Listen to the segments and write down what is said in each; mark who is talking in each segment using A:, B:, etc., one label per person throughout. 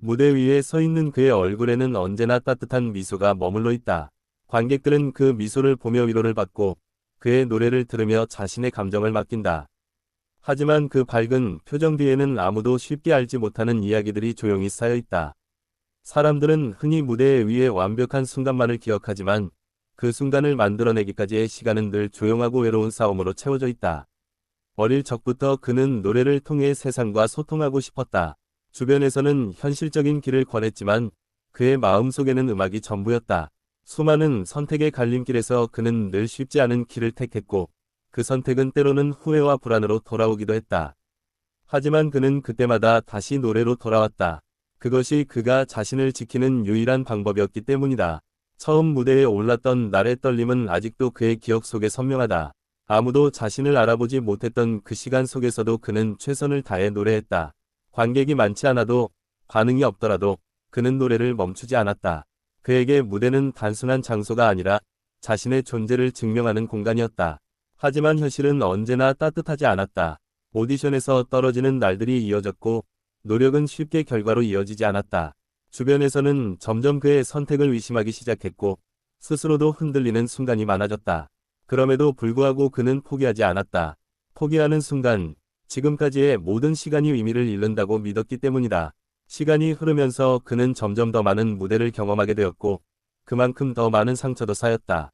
A: 무대 위에 서 있는 그의 얼굴에는 언제나 따뜻한 미소가 머물러 있다. 관객들은 그 미소를 보며 위로를 받고 그의 노래를 들으며 자신의 감정을 맡긴다. 하지만 그 밝은 표정 뒤에는 아무도 쉽게 알지 못하는 이야기들이 조용히 쌓여 있다. 사람들은 흔히 무대 위의 완벽한 순간만을 기억하지만 그 순간을 만들어내기까지의 시간은 늘 조용하고 외로운 싸움으로 채워져 있다. 어릴 적부터 그는 노래를 통해 세상과 소통하고 싶었다. 주변에서는 현실적인 길을 권했지만 그의 마음속에는 음악이 전부였다. 수많은 선택의 갈림길에서 그는 늘 쉽지 않은 길을 택했고 그 선택은 때로는 후회와 불안으로 돌아오기도 했다. 하지만 그는 그때마다 다시 노래로 돌아왔다. 그것이 그가 자신을 지키는 유일한 방법이었기 때문이다. 처음 무대에 올랐던 날의 떨림은 아직도 그의 기억 속에 선명하다. 아무도 자신을 알아보지 못했던 그 시간 속에서도 그는 최선을 다해 노래했다. 관객이 많지 않아도 반응이 없더라도 그는 노래를 멈추지 않았다. 그에게 무대는 단순한 장소가 아니라 자신의 존재를 증명하는 공간이었다. 하지만 현실은 언제나 따뜻하지 않았다. 오디션에서 떨어지는 날들이 이어졌고 노력은 쉽게 결과로 이어지지 않았다. 주변에서는 점점 그의 선택을 의심하기 시작했고 스스로도 흔들리는 순간이 많아졌다. 그럼에도 불구하고 그는 포기하지 않았다. 포기하는 순간 지금까지의 모든 시간이 의미를 잃는다고 믿었기 때문이다. 시간이 흐르면서 그는 점점 더 많은 무대를 경험하게 되었고 그만큼 더 많은 상처도 쌓였다.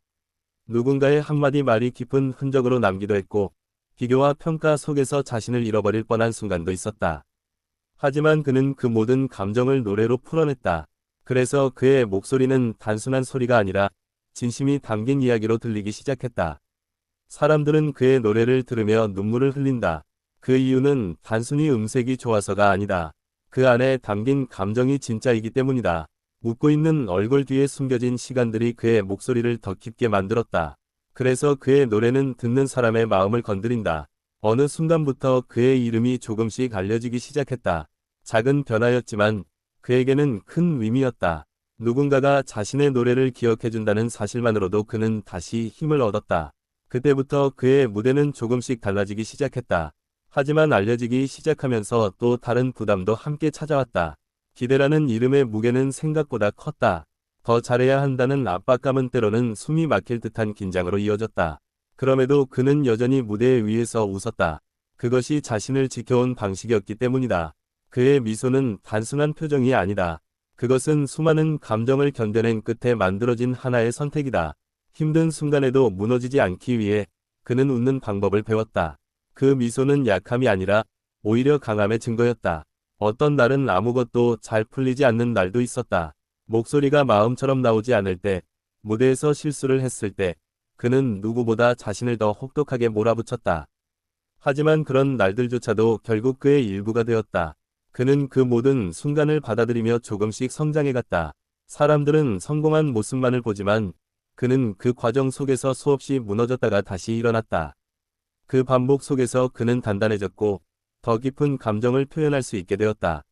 A: 누군가의 한마디 말이 깊은 흔적으로 남기도 했고 비교와 평가 속에서 자신을 잃어버릴 뻔한 순간도 있었다. 하지만 그는 그 모든 감정을 노래로 풀어냈다. 그래서 그의 목소리는 단순한 소리가 아니라 진심이 담긴 이야기로 들리기 시작했다. 사람들은 그의 노래를 들으며 눈물을 흘린다. 그 이유는 단순히 음색이 좋아서가 아니다. 그 안에 담긴 감정이 진짜이기 때문이다. 웃고 있는 얼굴 뒤에 숨겨진 시간들이 그의 목소리를 더 깊게 만들었다. 그래서 그의 노래는 듣는 사람의 마음을 건드린다. 어느 순간부터 그의 이름이 조금씩 알려지기 시작했다. 작은 변화였지만 그에게는 큰 의미였다. 누군가가 자신의 노래를 기억해준다는 사실만으로도 그는 다시 힘을 얻었다. 그때부터 그의 무대는 조금씩 달라지기 시작했다. 하지만 알려지기 시작하면서 또 다른 부담도 함께 찾아왔다. 기대라는 이름의 무게는 생각보다 컸다. 더 잘해야 한다는 압박감은 때로는 숨이 막힐 듯한 긴장으로 이어졌다. 그럼에도 그는 여전히 무대 위에서 웃었다. 그것이 자신을 지켜온 방식이었기 때문이다. 그의 미소는 단순한 표정이 아니다. 그것은 수많은 감정을 견뎌낸 끝에 만들어진 하나의 선택이다. 힘든 순간에도 무너지지 않기 위해 그는 웃는 방법을 배웠다. 그 미소는 약함이 아니라 오히려 강함의 증거였다. 어떤 날은 아무것도 잘 풀리지 않는 날도 있었다. 목소리가 마음처럼 나오지 않을 때, 무대에서 실수를 했을 때, 그는 누구보다 자신을 더 혹독하게 몰아붙였다. 하지만 그런 날들조차도 결국 그의 일부가 되었다. 그는 그 모든 순간을 받아들이며 조금씩 성장해갔다. 사람들은 성공한 모습만을 보지만 그는 그 과정 속에서 수없이 무너졌다가 다시 일어났다. 그 반복 속에서 그는 단단해졌고 더 깊은 감정을 표현할 수 있게 되었다.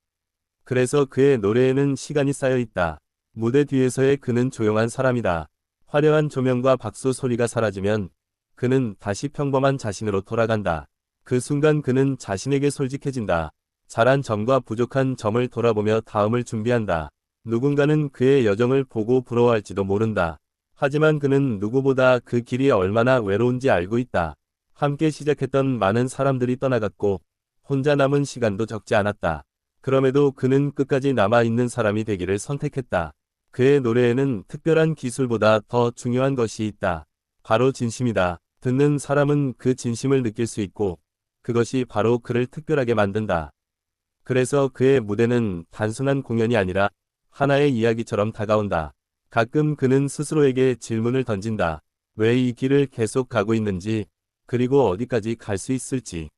A: 그래서 그의 노래에는 시간이 쌓여 있다. 무대 뒤에서의 그는 조용한 사람이다. 화려한 조명과 박수 소리가 사라지면 그는 다시 평범한 자신으로 돌아간다. 그 순간 그는 자신에게 솔직해진다. 잘한 점과 부족한 점을 돌아보며 다음을 준비한다. 누군가는 그의 여정을 보고 부러워할지도 모른다. 하지만 그는 누구보다 그 길이 얼마나 외로운지 알고 있다. 함께 시작했던 많은 사람들이 떠나갔고 혼자 남은 시간도 적지 않았다. 그럼에도 그는 끝까지 남아있는 사람이 되기를 선택했다. 그의 노래에는 특별한 기술보다 더 중요한 것이 있다. 바로 진심이다. 듣는 사람은 그 진심을 느낄 수 있고 그것이 바로 그를 특별하게 만든다. 그래서 그의 무대는 단순한 공연이 아니라 하나의 이야기처럼 다가온다. 가끔 그는 스스로에게 질문을 던진다. 왜 이 길을 계속 가고 있는지, 그리고 어디까지 갈 수 있을지.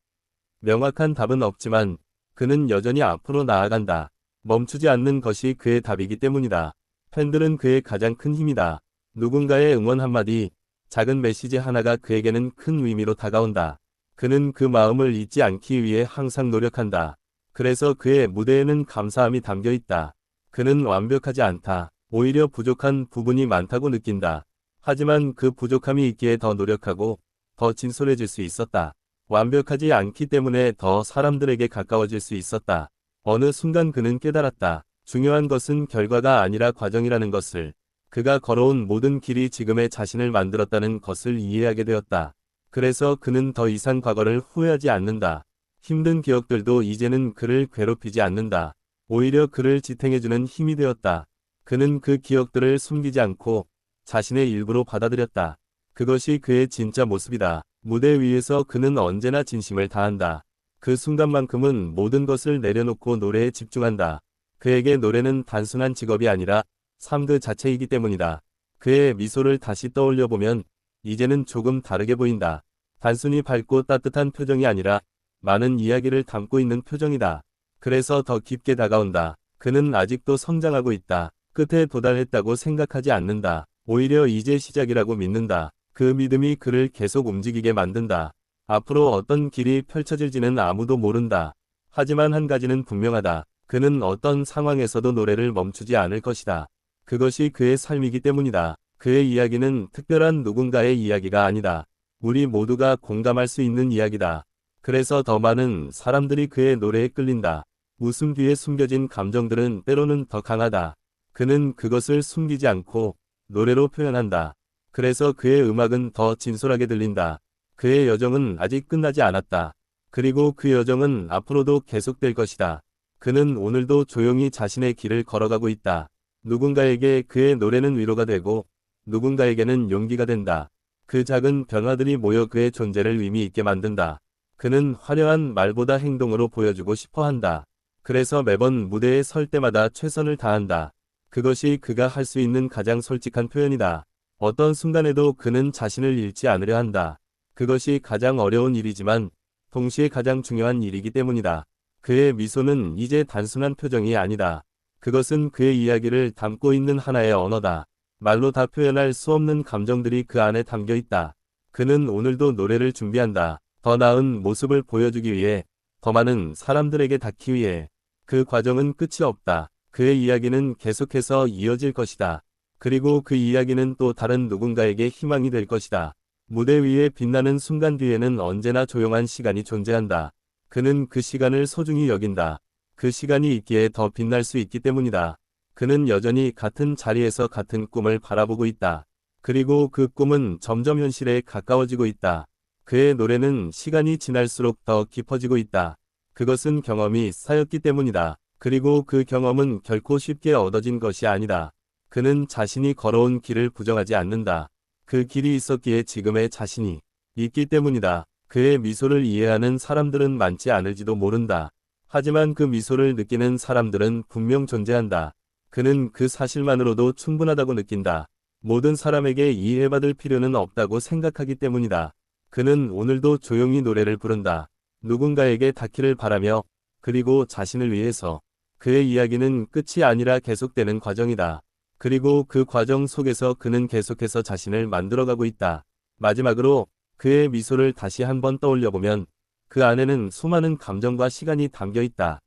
A: 명확한 답은 없지만 그는 여전히 앞으로 나아간다. 멈추지 않는 것이 그의 답이기 때문이다. 팬들은 그의 가장 큰 힘이다. 누군가의 응원 한마디, 작은 메시지 하나가 그에게는 큰 의미로 다가온다. 그는 그 마음을 잊지 않기 위해 항상 노력한다. 그래서 그의 무대에는 감사함이 담겨 있다. 그는 완벽하지 않다. 오히려 부족한 부분이 많다고 느낀다. 하지만 그 부족함이 있기에 더 노력하고 더 진솔해질 수 있었다. 완벽하지 않기 때문에 더 사람들에게 가까워질 수 있었다. 어느 순간 그는 깨달았다. 중요한 것은 결과가 아니라 과정이라는 것을, 그가 걸어온 모든 길이 지금의 자신을 만들었다는 것을 이해하게 되었다. 그래서 그는 더 이상 과거를 후회하지 않는다. 힘든 기억들도 이제는 그를 괴롭히지 않는다. 오히려 그를 지탱해주는 힘이 되었다. 그는 그 기억들을 숨기지 않고 자신의 일부로 받아들였다. 그것이 그의 진짜 모습이다. 무대 위에서 그는 언제나 진심을 다한다. 그 순간만큼은 모든 것을 내려놓고 노래에 집중한다. 그에게 노래는 단순한 직업이 아니라 삶 그 자체이기 때문이다. 그의 미소를 다시 떠올려보면 이제는 조금 다르게 보인다. 단순히 밝고 따뜻한 표정이 아니라 많은 이야기를 담고 있는 표정이다. 그래서 더 깊게 다가온다. 그는 아직도 성장하고 있다. 끝에 도달했다고 생각하지 않는다. 오히려 이제 시작이라고 믿는다. 그 믿음이 그를 계속 움직이게 만든다. 앞으로 어떤 길이 펼쳐질지는 아무도 모른다. 하지만 한 가지는 분명하다. 그는 어떤 상황에서도 노래를 멈추지 않을 것이다. 그것이 그의 삶이기 때문이다. 그의 이야기는 특별한 누군가의 이야기가 아니다. 우리 모두가 공감할 수 있는 이야기다. 그래서 더 많은 사람들이 그의 노래에 끌린다. 웃음 뒤에 숨겨진 감정들은 때로는 더 강하다. 그는 그것을 숨기지 않고 노래로 표현한다. 그래서 그의 음악은 더 진솔하게 들린다. 그의 여정은 아직 끝나지 않았다. 그리고 그 여정은 앞으로도 계속될 것이다. 그는 오늘도 조용히 자신의 길을 걸어가고 있다. 누군가에게 그의 노래는 위로가 되고 누군가에게는 용기가 된다. 그 작은 변화들이 모여 그의 존재를 의미 있게 만든다. 그는 화려한 말보다 행동으로 보여주고 싶어 한다. 그래서 매번 무대에 설 때마다 최선을 다한다. 그것이 그가 할 수 있는 가장 솔직한 표현이다. 어떤 순간에도 그는 자신을 잃지 않으려 한다. 그것이 가장 어려운 일이지만 동시에 가장 중요한 일이기 때문이다. 그의 미소는 이제 단순한 표정이 아니다. 그것은 그의 이야기를 담고 있는 하나의 언어다. 말로 다 표현할 수 없는 감정들이 그 안에 담겨 있다. 그는 오늘도 노래를 준비한다. 더 나은 모습을 보여주기 위해, 더 많은 사람들에게 닿기 위해. 그 과정은 끝이 없다. 그의 이야기는 계속해서 이어질 것이다. 그리고 그 이야기는 또 다른 누군가에게 희망이 될 것이다. 무대 위에 빛나는 순간 뒤에는 언제나 조용한 시간이 존재한다. 그는 그 시간을 소중히 여긴다. 그 시간이 있기에 더 빛날 수 있기 때문이다. 그는 여전히 같은 자리에서 같은 꿈을 바라보고 있다. 그리고 그 꿈은 점점 현실에 가까워지고 있다. 그의 노래는 시간이 지날수록 더 깊어지고 있다. 그것은 경험이 쌓였기 때문이다. 그리고 그 경험은 결코 쉽게 얻어진 것이 아니다. 그는 자신이 걸어온 길을 부정하지 않는다. 그 길이 있었기에 지금의 자신이 있기 때문이다. 그의 미소를 이해하는 사람들은 많지 않을지도 모른다. 하지만 그 미소를 느끼는 사람들은 분명 존재한다. 그는 그 사실만으로도 충분하다고 느낀다. 모든 사람에게 이해받을 필요는 없다고 생각하기 때문이다. 그는 오늘도 조용히 노래를 부른다. 누군가에게 닿기를 바라며, 그리고 자신을 위해서. 그의 이야기는 끝이 아니라 계속되는 과정이다. 그리고 그 과정 속에서 그는 계속해서 자신을 만들어가고 있다. 마지막으로 그의 미소를 다시 한번 떠올려보면 그 안에는 수많은 감정과 시간이 담겨 있다.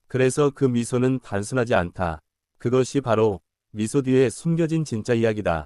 A: 그래서 그 미소는 단순하지 않다. 그것이 바로 미소 뒤에 숨겨진 진짜 이야기다.